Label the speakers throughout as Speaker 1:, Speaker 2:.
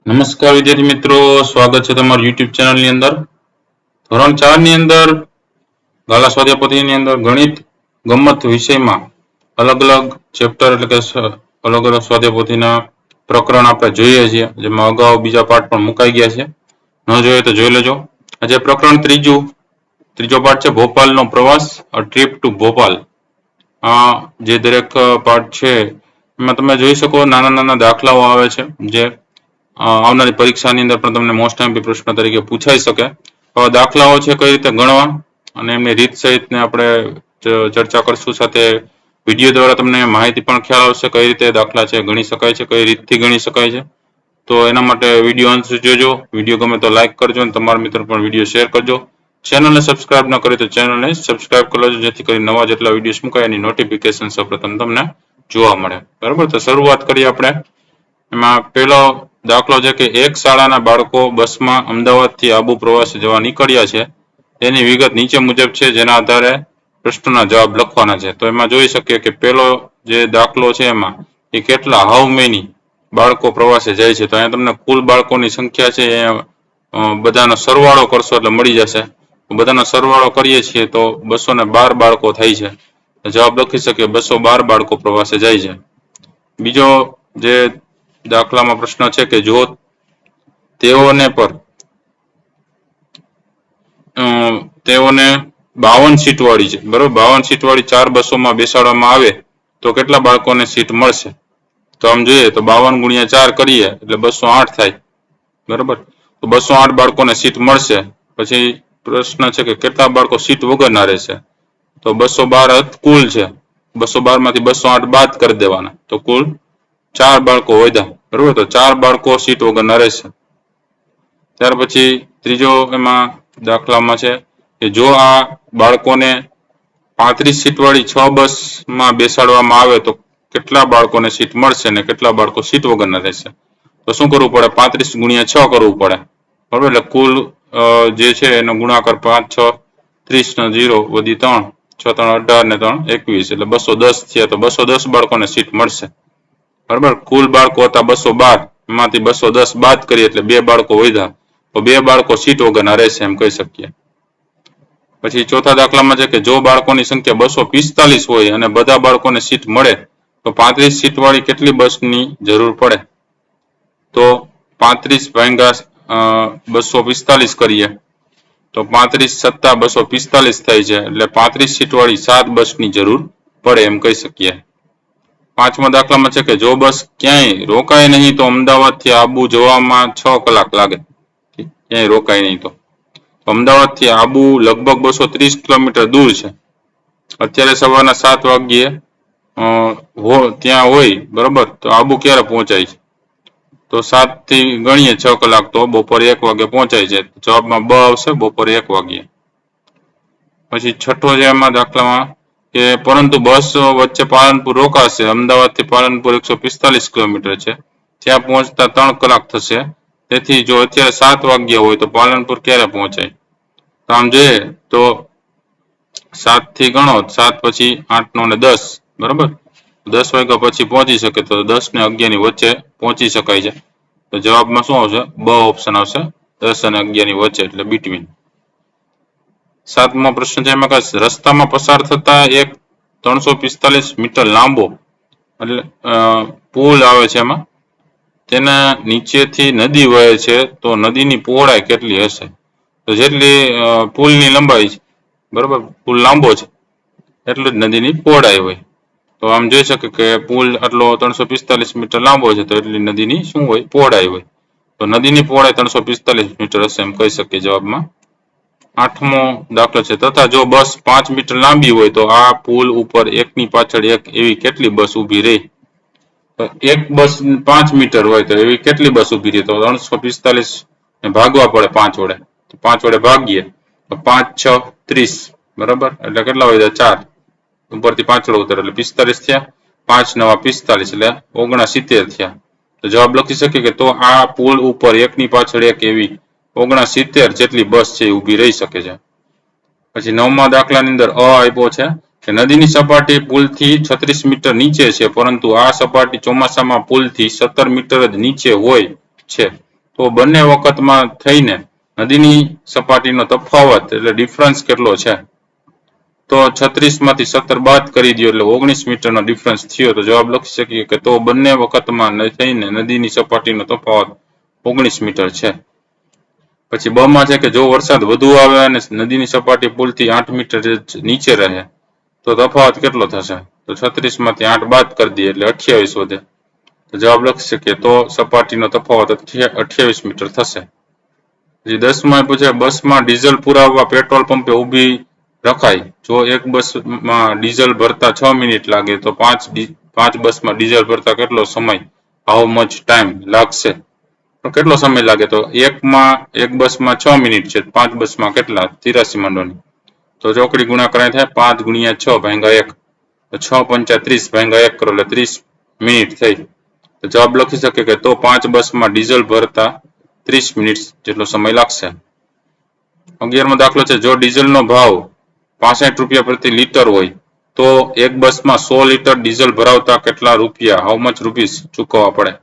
Speaker 1: નમસ્કાર વિદ્યાર્થી મિત્રો, સ્વાગત છે તમારું યુટ્યુબ ચેનલની અંદર. ધોરણ 4 ની અંદર ગાલા સ્વાધ્યાય પોથીની અંદર ગણિત ગમ્મત વિષયમાં અલગ અલગ ચેપ્ટર એટલે કે અલગ અલગ સ્વાધ્યાય પોથીના પ્રકરણ આપણે જોઈએ છીએ, જેમાં અગાઉ બીજા પાઠ પણ મુકાઈ ગયા છે. ન જોઈએ તો જોઈ લેજો. આજે પ્રકરણ ત્રીજો પાઠ છે ભોપાલનો પ્રવાસ, અ ટ્રીપ ટુ ભોપાલ. આ જે દરેક પાઠ છે એમાં તમે જોઈ શકો નાના નાના દાખલાઓ આવે છે જે આવનારી પરીક્ષાની અંદર પણ તમને મોસ્ટ એમપી પ્રશ્ન તરીકે પૂછાઈ શકે. દાખલાઓ છે કઈ રીતે ગણવા અને એમની રીત સહિતને આપણે ચર્ચા કરશું. સાથે વિડીયો દ્વારા તમને માહિતી પણ ખ્યાલ આવશે કઈ રીતે દાખલા છે ગણી શકાય છે, કઈ રીતથી ગણી શકાય છે. તો એના માટે વિડીયો અંત સુધી જોજો. વિડીયો ગમે તો લાઈક કરજો અને તમારા મિત્રો પણ વિડીયો શેર કરજો. ચેનલને સબસ્ક્રાઇબ ન કરી તો ચેનલને સબસ્ક્રાઇબ કરી લેજો, જેથી કરી નવા જેટલા વિડીયોઝ મુકાય એની નોટિફિકેશન સૌપ્રથમ તમને જોવા મળે. બરાબર, તો શરૂઆત કરીએ આપણે. એમાં પહેલો દાખલો છે કે એક શાળાના બાળકો બસમાં અમદાવાદથી આબુ પ્રવાસે જવા નીકળ્યા છે. તેની વિગત નીચે મુજબ છે, જેના આધારે પ્રશ્નોના જવાબ લખવાના છે. તો એમાં જોઈ શકીએ કે પહેલો જે દાખલો છે એમાં એ કેટલા હાઉ મેની બાળકો પ્રવાસે જાય છે. તો અહીંયા તમને કુલ બાળકોની સંખ્યા છે એ બધાનો સરવાળો કરશો એટલે મળી જશે. બધાનો સરવાળો કરીએ છીએ તો 212 બાળકો થાય છે. જવાબ લખી શકીએ 212 બાળકો પ્રવાસે જાય છે. બીજો જે દાખલામાં પ્રશ્ન છે કે જો તેઓને 52 સીટ વાળી છે, બરોબર, 52 સીટ વાળી 4 બસોમાં બેસાડવામાં આવે તો કેટલા બાળકોને સીટ મળશે? તો આમ જોઈએ તો 52 ગુણ્યા 4 કરીએ એટલે 208 થાય. બરોબર, તો 208 બાળકોને સીટ મળશે. પછી પ્રશ્ન છે કે કેટલા બાળકો સીટ વગરના રહેશે? તો 212 કુલ છે, 212 માંથી 208 બાદ કરી દેવાના, તો કુલ 4 બાળકો વધ્યા. બરોબર, તો 4 બાળકો સીટ વગરના રહેશે. ત્યાર પછી ત્રીજો એમાં દાખલામાં છે કે જો આ બાળકોને 35 સીટ વાળી 6 બસમાં બેસાડવામાં આવે તો કેટલા બાળકોને સીટ મળશે અને કેટલા બાળકો સીટ વગરના રહેશે? તો શું કરવું પડે? 35 ગુણ્યા 6 કરવું પડે. બરોબર, એટલે કુલ જે છે એનો ગુણાકાર 5 6 30 નો 0 વધી 3 6 3 18 ને 3 21 એટલે 210 થયા. તો 210 બાળકોને સીટ મળશે. બરાબર, કુલ બાળકો હતા 212, એમાંથી 210 બાદ કરીએ એટલે 2 બાળકો વધ્યા. તો 2 બાળકો સીટ વગરના રહેશે એમ કહી શકીએ. પછી ચોથા દાખલામાં છે કે જો બાળકોની સંખ્યા 245 હોય અને બધા બાળકોને સીટ મળે તો 35 સીટ વાળી કેટલી બસની જરૂર પડે? તો 35 ભાગ્યા 245 કરીએ તો 35 + 245 થાય છે, એટલે 35 સીટ વાળી 7 બસની જરૂર પડે એમ કહી શકીએ. પાંચમા દાખલામાં છે કે જો બસ ક્યાંય રોકાય નહીં તો અમદાવાદથી આબુ જવામાં 6 કલાક લાગે. ક્યાંય રોકાય નહીં તો અમદાવાદથી આબુ લગભગ 230 કિલોમીટર દૂર છે. અત્યારે સવારના 7 વાગ્યે ત્યાં હોય, બરોબર, તો આબુ ક્યારે પહોંચાય છે? તો 7 થી ગણીએ 6 કલાક તો બપોરે 1 વાગે પહોંચાય છે. જવાબમાં બ આવશે, બપોરે 1 વાગ્યે. પછી છઠ્ઠો છે એમાં દાખલામાં કે પરંતુ બસ વચ્ચે પાલનપુર રોકાશે. અમદાવાદથી પાલનપુર 145 કિલોમીટર છે, ત્યાં પહોંચતા 3 કલાક થશે. તેથી જો અત્યારે 7 વાગ્યા હોય તો પાલનપુર ક્યારે પહોંચાય? તો આમ જોઈએ તો 7 થી ગણો, 7 પછી 8 નો ને 10, બરોબર, 10 વાગ્યા પછી પહોંચી શકે. તો 10 ને 11 ની વચ્ચે પહોંચી શકાય છે. તો જવાબમાં શું આવશે? બ ઓપ્શન આવશે, 10 અને 11 ની વચ્ચે, એટલે બિટવીન. સાતમો પ્રશ્ન છે એમાં કે રસ્તામાં પસાર થતા એક 345 મીટર લાંબો એટલે પુલ આવે છે, એમાં તેના નીચેથી નદી વહે છે, તો નદીની પહોળાઈ કેટલી હશે? તો જેટલી પુલની લંબાઈ છે, બરોબર, પુલ લાંબો છે એટલું જ નદીની પહોળાઈ હોય. તો આમ જોઈ શકે કે પુલ આટલો 345 મીટર લાંબો છે તો એટલી નદીની શું હોય? પહોળાઈ હોય. તો નદીની પહોળાઈ 345 મીટર હશે એમ કહી શકીએ જવાબમાં. આઠમો દાખલો છે તથા જો બસ 5 મીટર લાંબી હોય તો આ પુલ ઉપર એકની પાછળ એક એવી કેટલી બસ ઊભી રહી? તો એક બસ 5 મીટર હોય તો એવી કેટલી બસ ઊભી રહી? તો 345 ને ભાગવા પડે 5 વડે. તો 5 વડે ભાગીએ તો 5 6 30, બરાબર, એટલે કેટલા વધ્યા? 4 ઉપરથી 5 વડે ઉતરે એટલે 45 થયા. 5 9 45 એટલે 69 થયા. તો જવાબ લખી શકીએ કે તો આ પુલ ઉપર એકની પાછળ એક એવી 69 જેટલી બસ છે એ ઊભી રહી શકે છે. પછી 9મા દાખલાની અંદર અ આપ્યો છે કે નદીની સપાટી પુલથી 36 મીટર નીચે છે, પરંતુ આ સપાટી ચોમાસામાં પુલથી 17 મીટર જ નીચે હોય છે. તો બંને વખતમાં થઈને નદીની સપાટીનો તફાવત એટલે ડિફરન્સ કેટલો છે? તો 36 માંથી 17 બાદ કરી દો એટલે 19 મીટરનો ડિફરન્સ થયો. તો જવાબ લખી શકીએ કે તો બંને વખતમાં થઈને નદીની સપાટીનો તફાવત 19 મીટર છે. પછી બ માં છે કે જો વરસાદ વધુ આવે અને નદીની સપાટી પુલથી 8 મીટર નીચે રહે તો તફાવત કેટલો થશે? તો 36 માંથી 8 બાદ કરી દઈએ એટલે 28 વધે. તો જવાબ લખી શકીએ તો સપાટીનો તફાવત 28 મીટર થશે. પછી 10 માં પૂછે બસમાં ડીઝલ પુરાવવા પેટ્રોલ પંપે ઊભી રખાય. જો એક બસમાં ડીઝલ ભરતા 6 મિનિટ લાગે તો પાંચ બસમાં ડીઝલ ભરતા કેટલો સમય હાઉ મચ ટાઈમ લાગશે? તો કેટલો સમય લાગે? તો એક બસમાં 6 મિનિટ છે, 5 બસમાં કેટલા? 83 માંડવાની. તો ચોકડી ગુણાકાર થાય 5 ગુણ્યા 6 ભાગ્યા 1. તો 6 પંચા 30 ભાગ્યા 1 કરો એટલે 30 મિનિટ થઈ. તો જવાબ લખી શકે કે તો 5 બસમાં ડીઝલ ભરતા 30 મિનિટ જેટલો સમય લાગશે. 11મો દાખલો છે જો ડીઝલનો ભાવ 65 રૂપિયા પ્રતિ લીટર હોય તો એક બસમાં 100 લીટર ડીઝલ ભરાવતા કેટલા રૂપિયા હાઉ મચ રૂપીસ ચૂકવવા પડે?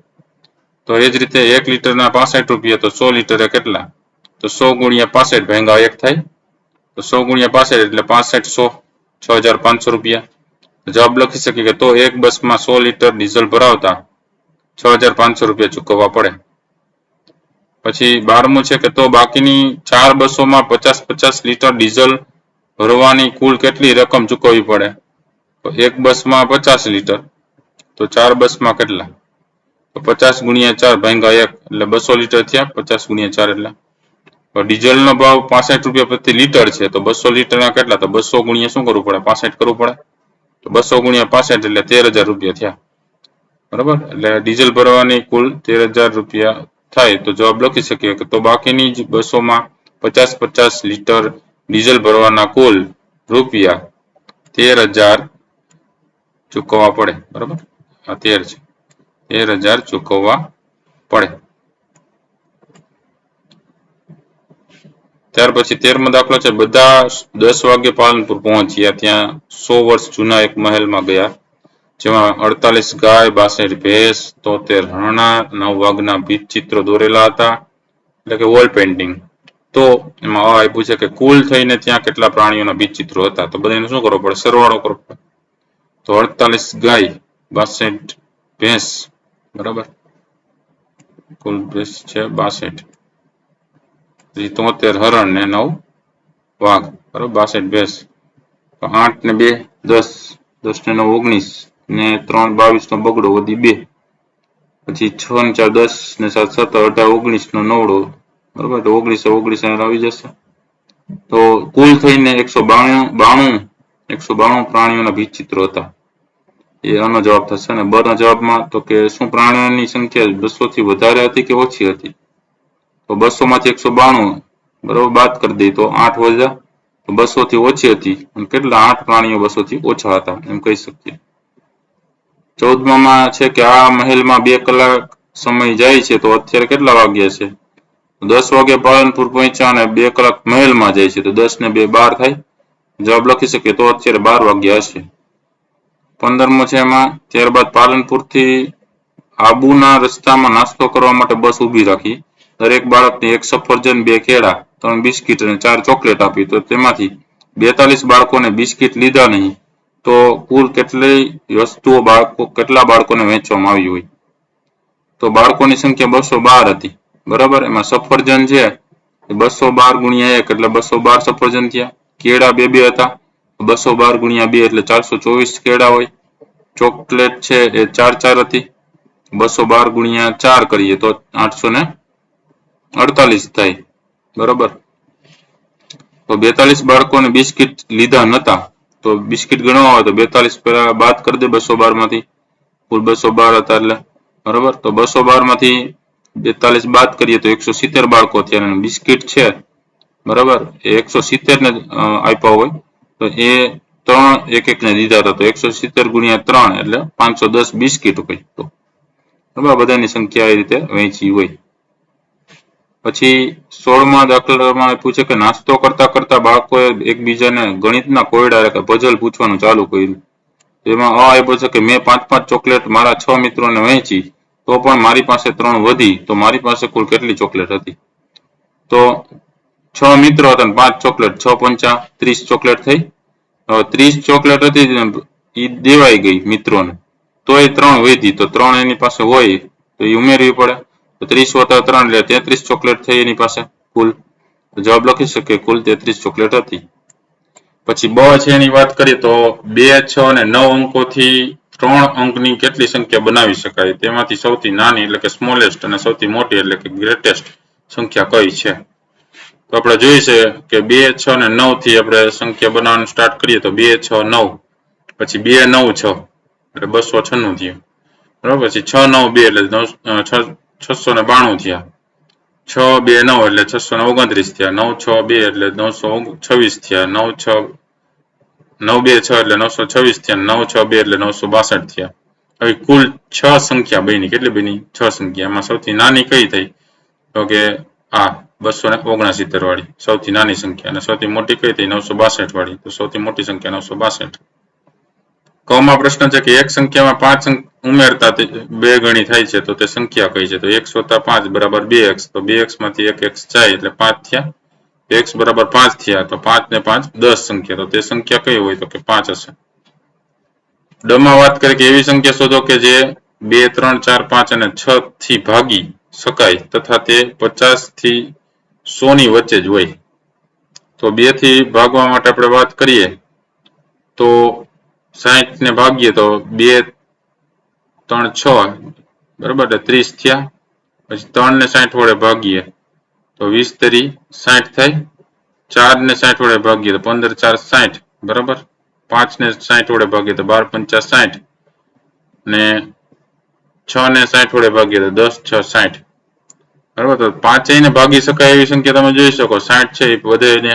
Speaker 1: તો એ જ રીતે 1 લીટરના 65 રૂપિયા તો 100 લીટરે કેટલા? તો 100 ગુણ્યા 65 ભાગ્યા 1 થાય. તો 100 ગુણ્યા 65 એટલે 65 100 6500 રૂપિયા. જવાબ લખી શકીએ કે તો એક બસમાં 100 લીટર ડીઝલ ભરાવતા 6500 રૂપિયા ચૂકવવા પડે. પછી 12મું છે કે તો બાકીની 4 બસોમાં 50-50 લીટર ડીઝલ ભરવાની કુલ કેટલી રકમ ચૂકવવી પડે? તો એક બસમાં 50 લીટર તો 4 બસમાં કેટલા? તો 50 ગુણ્યા 4 ભાગ્યા 1 એટલે 200 લીટર થયા. 50 ગુણ્યા 4 એટલે તો ડીઝલનો ભાવ 65 રૂપિયા પ્રતિ લીટર છે તો 200 લીટરના કેટલા? તો 200 ગુણ્યા શું કરવું પડે? 65 કરવું પડે. તો 200 ગુણ્યા 65 એટલે 13000 રૂપિયા થયા. બરાબર, એટલે ડીઝલ ભરવાની કુલ 13000 રૂપિયા થાય. તો જવાબ લખી શકીએ કે તો બાકીની જ બસોમાં 50-50 લીટર ડીઝલ ભરવાના કુલ રૂપિયા 13000 ચૂકવવા પડે. બરાબર, આ 13 છે, 13000 ચૂકવવા પડે. ત્યાર પછી 13મો દાખલો છે બધા 10 વાગે પાલનપુર પહોંચ્યા. ત્યાં 100 વર્ષ જૂના એક મહેલમાં ગયા જેમાં 48 ગાય, 62 ભેંસ, 73 હરણા, 9 વાઘના ભીંત ચિત્રો દોરેલા હતા એટલે કે વોલ પેઇન્ટિંગ. તો એમાં આપ્યું છે કે કુલ થઈને ત્યાં કેટલા પ્રાણીઓના ભીંત ચિત્રો હતા? તો બધાને શું કરવો પડે? સરવાળો કરવો પડે. તો 48 ગાય, 62 ભેંસ, બરાબર, કુલ ભેંસ છે 62, 73 હરણ ને 9 વાઘ, બરાબર, 62 ભેંસ. 8 ને 2 10, 10 ને 9 19 ને 3 22 નો બગડો વધી 2, પછી 6 ને 4 10 ને 7 17 18 19 નો નવડો, બરાબર, તો 19 આવી જશે. તો કુલ થઈને 192 પ્રાણીઓના ભીંત ચિત્રો હતા. એ આનો જવાબ થશે. અને બ ના જવાબમાં તો કે શું પ્રાણીઓની સંખ્યા 200 થી વધારે હતી કે ઓછી હતી? તો 200 માંથી 192 બરાબર બાદ કરી દઈએ તો 8 વધ્યા. તો 200 થી ઓછી હતી અને કેટલા? 8 પ્રાણીઓ 200 થી ઓછા હતા એમ કહી શકીએ. 14માં છે કે આ મહેલમાં 2 કલાક સમય જાય છે તો અત્યારે કેટલા વાગ્યા છે? 10 વાગે પાલનપુર પહોંચ્યા અને 2 કલાક મહેલમાં જાય છે તો 10 ને 2 12 થાય. જવાબ લખી શકીએ તો અત્યારે 12 વાગ્યા હશે. 15મો છે એમાં ત્યારબાદ પાલનપુરથી આબુના રસ્તામાં નાસ્તો કરવા માટે બસ ઊભી રાખી. દરેક બાળકને 1 સફરજન, 2 કેળા, 3 બિસ્કિટ અને 4 ચોકલેટ આપી. તો તેમાંથી 42 બાળકોને બિસ્કિટ લીધા નહીં તો કુલ કેટલી વસ્તુઓ કેટલા બાળકોને વહેંચવામાં આવી હોય? તો બાળકોની સંખ્યા 212 હતી. બરાબર, એમાં સફરજન છે 212 ગુણ્યા 1 એટલે 212 સફરજન થયા. કેળા 2 હતા 212 ગુણ્યા 2 એટલે 424 કેળા હોય. ચોકલેટ છે એ 4 હતી. 212 ગુણ્યા 4 કરીએ તો 848 થાય. બરાબર, તો 42 બાળકોને બિસ્કિટ લીધા નતા તો બિસ્કિટ ગણવા હોય તો 42 પહેલા બાદ કરી દે 212 માંથી. કુલ 212 હતા એટલે બરાબર. તો 212 માંથી 42 બાદ કરીએ તો 170 બાળકો થયા અને બિસ્કિટ છે બરાબર એ 170 ને આપ્યા હોય તો એ 3 એક ને દીધા હતા તો 170 ગુણ્યા 3 એટલે 510 બિસ્કિટ હોય. તો બરાબર, બધાની સંખ્યા એ રીતે વહેંચી હોય. પછી 16માં દાખલામાં પૂછે કે નાસ્તો કરતા કરતા બાળકોએ એકબીજાને ગણિતના કોયડા કે પઝલ પૂછવાનું ચાલુ કર્યું. એમાં આપ્યો છે કે મેં 5-5 ચોકલેટ મારા 6 મિત્રોને વહેંચી તો પણ મારી પાસે 3 વધી તો મારી પાસે કુલ કેટલી ચોકલેટ હતી? તો 6 મિત્રો હતા અને 5 ચોકલેટ, 6 પંચા 30 ચોકલેટ થઈ. હવે 30 ચોકલેટ હતી એ દેવાઈ ગઈ મિત્રોને, તો એ 3 વધી, તો 3 એની પાસે હોય તો એ ઉમેરવી પડે. તો 30 વત્તા 3 એટલે 33 ચોકલેટ થઈ એની પાસે કુલ. જવાબ લખી શકીએ કુલ 33 ચોકલેટ હતી. પછી બ છે એની વાત કરીએ તો 2, 6 અને 9 અંકોથી 3 અંકની કેટલી સંખ્યા બનાવી શકાય? તેમાંથી સૌથી નાની એટલે કે સ્મોલેસ્ટ અને સૌથી મોટી એટલે કે ગ્રેટેસ્ટ સંખ્યા કઈ છે? તો આપણે જોઈએ છે કે 2, 6 અને 9 થી આપણે સંખ્યા બનાવવાનું સ્ટાર્ટ કરીએ તો 2, 6, 9, પછી 2, 9, 6 એટલે 296 થયું. બરાબર, પછી 6, 9, 2 એટલે 692 થયા. 6, 2, 9 એટલે 629 થયા. 9, 6, 2 એટલે 926 થયા. 9, 6, 9, 2, 6 એટલે 926 થયા. 9, 6, 2 એટલે 962 થયા. હવે કુલ 6 સંખ્યા બની. કેટલી બની? 6 સંખ્યા. એમાં સૌથી નાની કઈ થઈ? તો કે આ 269 વાળી સૌથી નાની સંખ્યા. અને સૌથી મોટી કઈ થઈ? 962 વાળી. તો સૌથી મોટી સંખ્યા 962. કમાં પ્રશ્ન છે કે એક સંખ્યામાં 5 ઉમેરતા 2 ગણી થાય છે તો તે સંખ્યા કઈ છે? તો 1 વત્તા 5 બરાબર 2x. તો 2x માંથી 1x જાય એટલે 5 થયા. x બરાબર 5 થયા તો 5 ને 5 10 સંખ્યા. તો તે સંખ્યા કઈ હોય? તો કે 5 હશે. ડમાં વાત કરીએ કે એવી સંખ્યા શોધો કે જે 2, 3, 4, 5 અને 6 થી ભાગી શકાય તથા તે 50 થી 100 ની વચ્ચે જ હોય. તો 2 થી ભાગવા માટે આપણે વાત કરીએ તો 60 ને ભાગીએ તો 2, 3, 6 બરાબર એટલે 30 થયા. પછી 3 ને 60 વડે ભાગીએ તો 20 તરી 60 થાય. 4 ને 60 વડે ભાગીએ તો 15, 4, 60 બરાબર. 5 ને 60 વડે ભાગીએ તો 12, 5, 60 ને 6 ને 60 વડે ભાગીએ તો 10, 6, 60 બરાબર. તો 5 ને ભાગી શકાય એવી સંખ્યા તમે જોઈ શકો 60 છે એ બધેને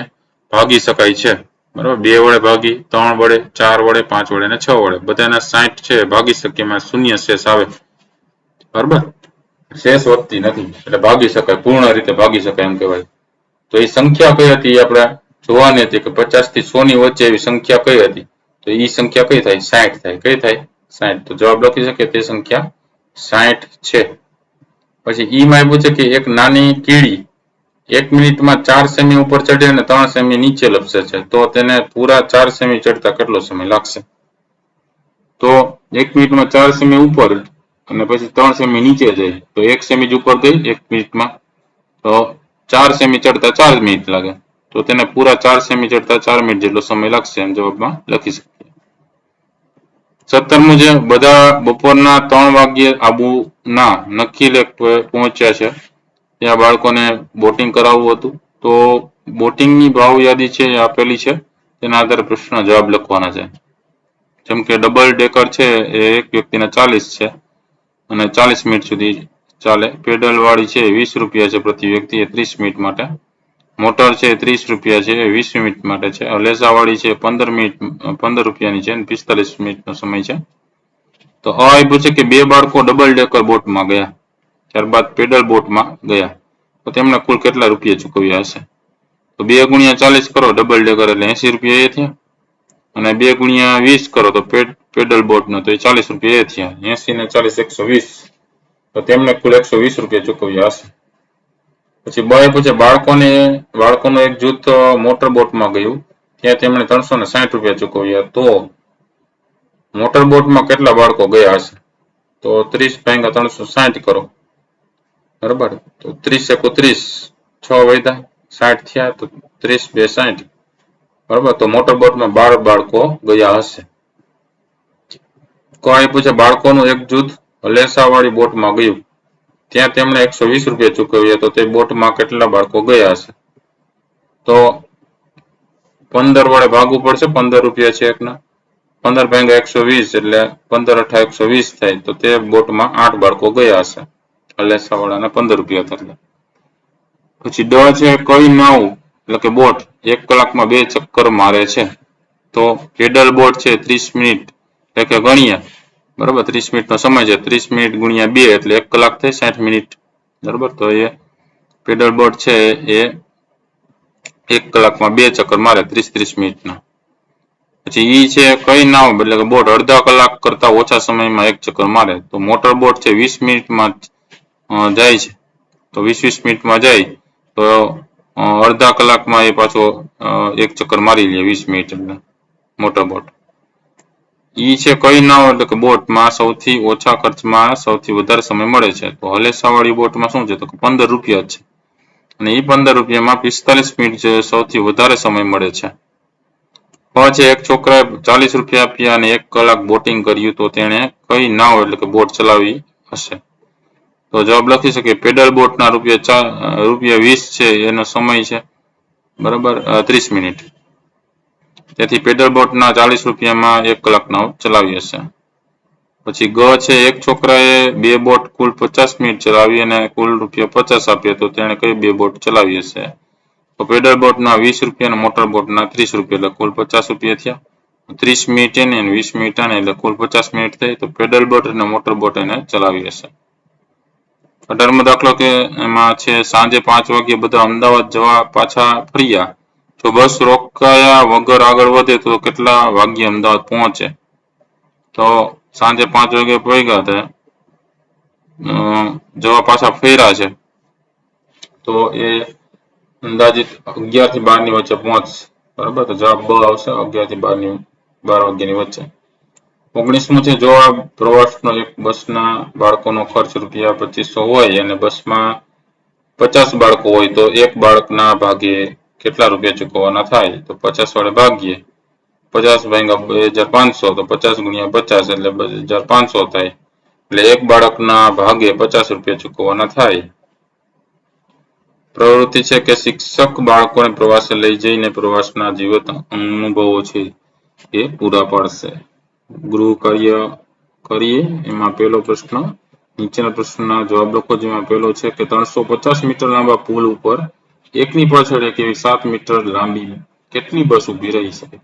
Speaker 1: ભાગી શકાય છે બરાબર. 2 વડે ભાગી, 3 વડે, 4 વડે, 5 વડે અને 6 વડે બધાના 60 છે ભાગી શકીએ. એમાં શૂન્ય શેષ આવે બરાબર. શેષ વધતી નથી એટલે ભાગી શકાય, પૂર્ણ રીતે ભાગી શકાય એમ કહેવાય. તો એ સંખ્યા કઈ હતી આપણે જોવાની હતી કે 50 થી 100 ની વચ્ચે એવી સંખ્યા કઈ હતી? તો એ સંખ્યા કઈ થાય? 60 થાય. કઈ થાય? 60. તો જવાબ લખી શકીએ તે સંખ્યા 60 છે. પછી ઈ માં પૂછે કે એક નાની કીડી 1 મિનિટમાં 4 સેમી ઉપર ચડે અને 3 સેમી નીચે લપસે છે તો તેને પૂરા 4 સેમી ચડતા કેટલો સમય લાગશે? તો 1 મિનિટમાં 4 સેમી ઉપર અને પછી 3 સેમી નીચે જાય તો 1 સેમી જ ઉપર ગઈ 1 મિનિટમાં તો 4 સેમી ચડતા 4 મિનિટ લાગે. તો તેને પૂરા 4 સેમી ચડતા 4 મિનિટ જેટલો સમય લાગશે એમ જવાબમાં લખી શકીએ. 17મું છે બધા બપોરના 3 વાગ્યે આબુના નક્કી લેક પહોંચ્યા છે. ત્યાં બાળકોને બોટિંગ કરાવવું હતું. તો બોટિંગની ભાવ યાદી છે એ આપેલી છે. તેના આધારે પ્રશ્ન જવાબ લખવાના છે. જેમ કે ડબલ ડેકર છે એ એક વ્યક્તિને 40 છે અને 40 મિનિટ સુધી ચાલે. પેડલ વાળી છે 20 રૂપિયા છે પ્રતિ વ્યક્તિ એ 30 મિનિટ માટે. મોટર છે 30 રૂપિયા છે એ 20 મિનિટ માટે છે. લેઝા વાળી છે 15 રૂપિયાની છે અને 45 મિનિટનો સમય છે. તો આ પૂછે કે 2 બાળકો ડબલ ડેકર બોટમાં ગયા ત્યારબાદ પેડલ બોટમાં ગયા તો તેમણે કુલ કેટલા રૂપિયા ચૂકવ્યા હશે? તો 2 ગુણ્યા 40 કરો ડબલ ડેકર એટલે 80 રૂપિયા એ થયા અને 2 ગુણ્યા 20 કરો તો પેડલ બોટનો તો એ 40 રૂપિયા એ થયા. 80 ને 40 120 તો તેમણે કુલ 120 રૂપિયા ચૂકવ્યા હશે. પછી બાય પૂછે બાળકોનું એક જૂથ મોટર બોટમાં ગયું ત્યાં તેમણે 360 રૂપિયા ચૂકવ્યા તો મોટર બોટમાં કેટલા બાળકો ગયા હશે? તો 30 ભાગ્યા 360 કરો બરાબર. તો 30 × 30 6 વધ્યા 60 થયા તો 30 × 2 = 60 બરાબર. તો મોટર બોટમાં 12 બાળકો ગયા હશે. કોઈ પૂછે બાળકોનું એક જૂથ લેસા વાળી બોટમાં ગયું ત્યાં તેમણે 120 રૂપિયા ચૂકવ્યા તો તે બોટમાં કેટલા બાળકો ગયા હશે? તો 15 વડે ભાગવું પડશે. 15 રૂપિયા છે એકના. 15 ભાગ્યા 120 એટલે 15 × 8 = 120 થાય તો તે બોટમાં 8 બાળકો ગયા હશે. લેસા વાળાને 15 રૂપિયા થશે. પછી ડ છે કઈ નાવ એટલે કે બોટ 1 કલાકમાં 2 ચક્કર મારે છે? તો પેડલ બોટ છે 30 મિનિટ એટલે કે ગણીએ બરાબર. 30 મિનિટનો સમય છે. 30 મિનિટ ગુણ્યા 2 એટલે 1 કલાક થાય 60 મિનિટ બરાબર. તો એ પેડલ બોટ છે એ 1 કલાકમાં 2 ચક્કર મારે 30-30 મિનિટના. પછી ઈ છે કઈ નાવ એટલે કે બોટ અડધા કલાક કરતા ઓછા સમયમાં એક ચક્કર મારે તો મોટર બોટ છે 20 મિનિટમાં જાય છે તો 20 મિનિટમાં જાય તો અડધા કલાકમાં એ પાછો એક ચક્કર મારી લે 20 મિનિટ એટલે મોટર બોટ. ઈ છે કઈ નાવ એટલે કે બોટમાં સૌથી ઓછા ખર્ચમાં સૌથી વધારે સમય મળે છે તો હલેસાવાળી બોટમાં શું છે તો 15 રૂપિયા છે અને એ 15 રૂપિયામાં 45 મિનિટ સૌથી વધારે સમય મળે છે. પછી એક છોકરાએ 40 રૂપિયા આપ્યા અને 1 કલાક બોટિંગ કર્યું તો તેણે કઈ નાવ એટલે કે બોટ ચલાવી હશે તો જવાબ લખી શકીએ પેડલ બોટના રૂપિયા 20 છે એનો સમય છે બરાબર 30 મિનિટ. તેથી પેડલ બોટના 40 રૂપિયામાં 1 કલાક નાવ ચલાવી હશે. પછી ગ છે એક છોકરાએ 2 બોટ કુલ 50 મિનિટ ચલાવી અને કુલ રૂપિયા 50 આપ્યા તો તેણે કઈ 2 બોટ ચલાવી હશે તો પેડલ બોટના 20 રૂપિયા અને મોટર બોટના 30 રૂપિયા એટલે કુલ 50 રૂપિયા થયા. 30 મિનિટ એને અને 20 મિનિટ આને એટલે કુલ 50 મિનિટ થઈ તો પેડલ બોટ અને મોટર બોટ એને ચલાવી હશે. 18મો દાખલો કે એમાં છે સાંજે 5 વાગ્યે બધા અમદાવાદ જવા પાછા ફર્યા જો બસ રોકાયા વગર આગળ વધે તો કેટલા વાગ્યે અમદાવાદ પહોંચે તો સાંજે 5 વાગે પહોંચ્યા હતા જવા પાછા ફર્યા છે તો એ અંદાજિત 11 થી 12 ની વચ્ચે પહોંચશે બરાબર તો જવાબ બ આવશે 11 થી 12 વાગ્યાની વચ્ચે. 19મો છે જો આ પ્રવાસનો એક બસના બાળકોનો ખર્ચ રૂપિયા 2500 હોય અને બસમાં 50 બાળકો હોય તો એક બાળકના ભાગે કેટલા રૂપિયા ચૂકવવાના થાય તો 50 વડે ભાગીએ 50 ભાગ્યા 2500 તો 50 ગુણ્યા 50 એટલે 2500 થાય એટલે એક બાળકના ભાગે 50 રૂપિયા ચૂકવવાના થાય. પ્રવૃત્તિ છે કે શિક્ષક બાળકોને પ્રવાસે લઈ જઈને પ્રવાસના જીવંત અનુભવો છે એ પૂરા પાડશે. ગૃહ કાર્ય કરીએ એમાં પહેલો પ્રશ્ન નીચેના પ્રશ્નના જવાબ લખો જેમાં પહેલો છે કે 350 મીટર લાંબા પુલ ઉપર એકની પાછળ એક એવી 7 મીટર લાંબી કેટલી બસ ઊભી રહી શકે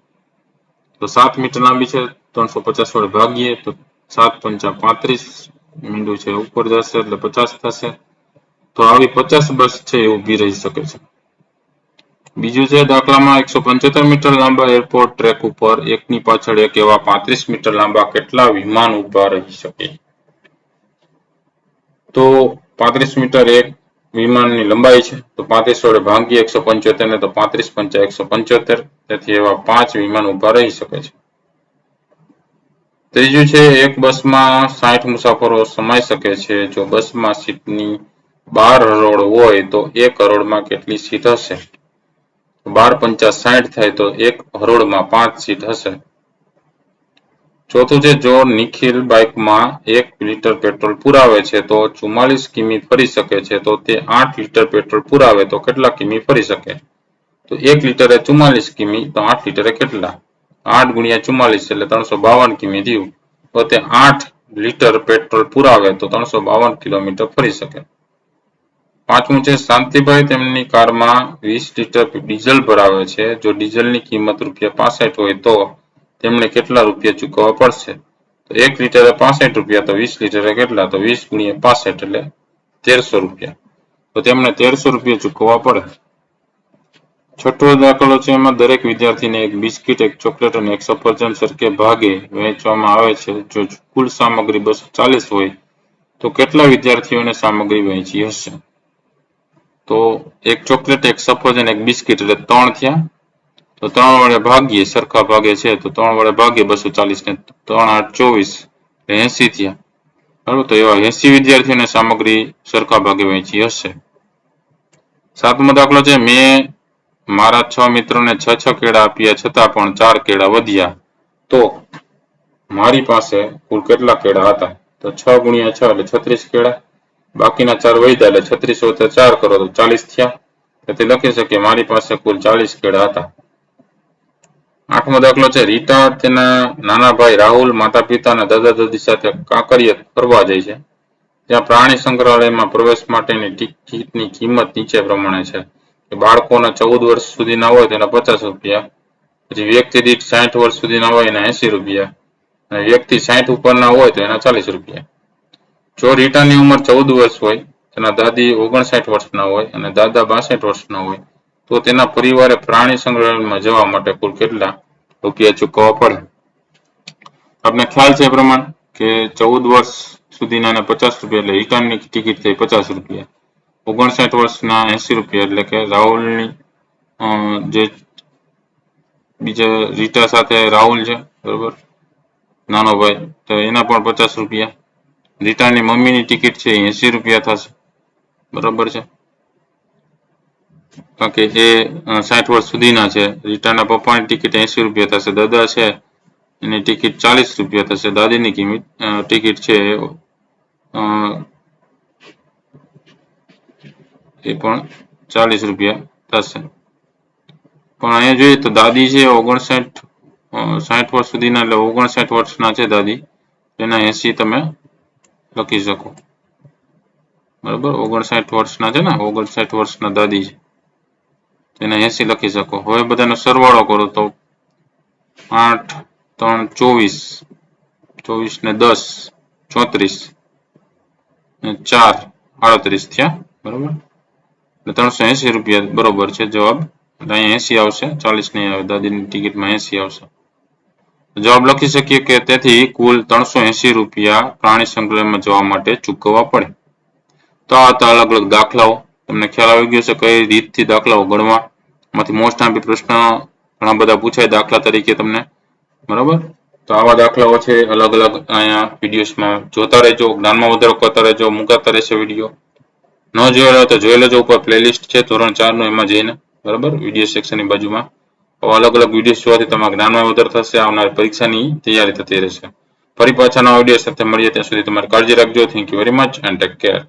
Speaker 1: તો 7 મીટર લાંબી છે 350 વડે ભાગીએ તો 7 પંચા 35 મીંડું છે ઉપર જશે એટલે 50 થશે તો આવી 50 બસ છે એ ઊભી રહી શકે છે. બીજું છે દાખલામાં 175 મીટર લાંબા એરપોર્ટ ટ્રેક ઉપર એકની પાછળ એક એવા 35 મીટર લાંબા કેટલા વિમાન ઊભા રહી શકે તો 35 મીટર એક વિમાનની લંબાઈ છે તો 35 વડે ભાગીએ 175 ને તો 35 પંચા 175 તેથી એવા 5 વિમાન ઊભા રહી શકે છે. ત્રીજું છે એક બસમાં 60 મુસાફરો સમાઈ શકે છે જો બસમાં સીટની 12 હરોળ હોય તો એક હરોળમાં કેટલી સીટ હશે 12 પંચા 60 થાય તો એક હરોળમાં 5 સીટ હશે. ચોથું છે જો નિખિલ બાઇકમાં 1 લીટર પેટ્રોલ પુરાવે છે તો 44 કિમી ફરી શકે છે તો તે 8 લીટર પેટ્રોલ પુરાવે તો કેટલા કિમી ફરી શકે તો 1 લીટરે 44 કિમી તો 8 લીટરે કેટલા 8 ગુણ્યા 44 એટલે 352 કિમી થયું તો તે 8 લીટર પેટ્રોલ પુરાવે તો 352 કિલોમીટર ફરી શકે. પાંચમું છે શાંતિભાઈ તેમની કારમાં 20 લીટર ડીઝલ ભરાવે છે જો ડીઝલની કિંમત રૂપિયા 65 હોય તો તેમને કેટલા રૂપિયા ચૂકવવા પડશે તો 1 લીટરે 65 રૂપિયા તો 20 લીટરે કેટલા તો 20 ગુણ્યા 65 એટલે 1300 રૂપિયા તો તેમને 1300 રૂપિયા ચૂકવવા પડે. છઠ્ઠો દાખલો છે એમાં દરેક વિદ્યાર્થીને એક બિસ્કિટ એક ચોકલેટ અને એક સફરજન સરખે ભાગે વહેંચવામાં આવે છે જો કુલ સામગ્રી 240 હોય તો કેટલા વિદ્યાર્થીઓને સામગ્રી વહેંચી હશે તો એક ચોકલેટ એક સફરજન એક બિસ્કિટ એટલે 3 થયા તો 3 વડે ભાગીએ સરખા ભાગે છે તો 3 વડે ભાગીએ 240 ને 3 8 24 80 થયા બરાબર તો એવા 80 વિદ્યાર્થીઓને સામગ્રી સરખા ભાગે વહેંચી હશે. સાતમો દાખલો છે મેં મારા 6 મિત્રોને 6 કેળા આપ્યા છતાં પણ 4 કેળા વધ્યા તો મારી પાસે કુલ કેટલા કેળા હતા તો 6 ગુણ્યા 6 એટલે 36 કેળા બાકીના 4 વધ્યા એટલે 36 વત્તા 4 કરો તો 40 થયા તેથી લખી શકીએ મારી પાસે કુલ 40 કેળા હતા. આઠમો દાખલો છે રીટા તેના નાના ભાઈ રાહુલ માતા પિતા અને દાદા દાદી સાથે કાંકરિયા ફરવા જાય છે ત્યાં પ્રાણી સંગ્રહાલયમાં પ્રવેશ માટેની ટિકિટની કિંમત નીચે પ્રમાણે છે કે બાળકોના 14 વર્ષ સુધીના હોય તેના 50 રૂપિયા પછી વ્યક્તિ દીઠ 60 વર્ષ સુધીના હોય એના 80 રૂપિયા અને વ્યક્તિ 60 ઉપરના હોય તો એના 40 રૂપિયા. જો રીટાની ઉંમર 14 વર્ષ હોય તેના દાદી 59 વર્ષના હોય અને દાદા 62 વર્ષના હોય તો તેના પરિવારે પ્રાણી સંગ્રહાલયમાં જવા માટે કુલ કેટલા રૂપિયા ચૂકવવા પડે. આપને ખ્યાલ છે એ પ્રમાણે કે 14 વર્ષ સુધીના 50 રૂપિયા એટલે રિટર્નની ટિકિટ થઈ 50 રૂપિયા, 59 વર્ષના 80 રૂપિયા, એટલે કે રાહુલની જે બીજા રીટા સાથે રાહુલ છે બરોબર નાનો ભાઈ, તો એના પણ 50 રૂપિયા. રીટાની મમ્મીની ટિકિટ છે 80 રૂપિયા થશે બરોબર છે, કારણ કે એ 60 વર્ષ સુધીના છે. રીટાના પપ્પાની ટિકિટ 80 રૂપિયા થશે, દાદા છે એની ટિકિટ 40 રૂપિયા થશે, દાદીની કિંમત ટિકિટ છે એ પણ 40 રૂપિયા થશે. પણ અહીંયા જોઈએ તો દાદી છે 59 60 વર્ષ સુધીના એટલે 59 વર્ષના છે દાદી, એના 80 તમે લખી શકો બરાબર. 59 વર્ષના છે ને, 59 વર્ષના દાદી છે એના 80 લખી શકો. હવે બધાનો સરવાળો કરો તો 8 3 24, 24 ને 10 34 ને 4 38 થયા બરોબર. 380 રૂપિયા બરોબર છે જવાબ. અહીંયા 80 આવશે, 40 નહીં આવે, દાદીની ટિકિટમાં 80 આવશે. જવાબ લખી શકીએ કે તેથી કુલ 380 રૂપિયા પ્રાણી સંગ્રહાલયમાં જવા માટે ચૂકવવા પડે. તો આ હતા અલગ અલગ દાખલાઓ. તમને ખ્યાલ આવી ગયો છે કઈ રીતથી દાખલાઓ ગણવા. માંથી મોસ્ટ આઈએમપી પ્રશ્ન ઘણા બધા પૂછાય દાખલા તરીકે તમને બરાબર. તો આવા દાખલાઓ છે અલગ અલગ અહીંયા વિડીયોઝમાં જોતા રહેજો, જ્ઞાનમાં વધારો કરતા રહેજો, મુકાતા રહેશે વિડીયો. ન જોયેલો તો જોઈ લેજો, ઉપર પ્લેલિસ્ટ છે ધોરણ 4 નું, એમાં જઈને બરાબર વિડીયો સેક્શનની બાજુમાં અલગ અલગ વિડીયો જોવાથી તમારા જ્ઞાનમાં વધારો થશે, આવનારી પરીક્ષાની તૈયારી થતી રહેશે. ફરી પાછા નવા વિડીયો સાથે મળીએ, ત્યાં સુધી તમારી કાળજી રાખજો. Thank you very much and take care.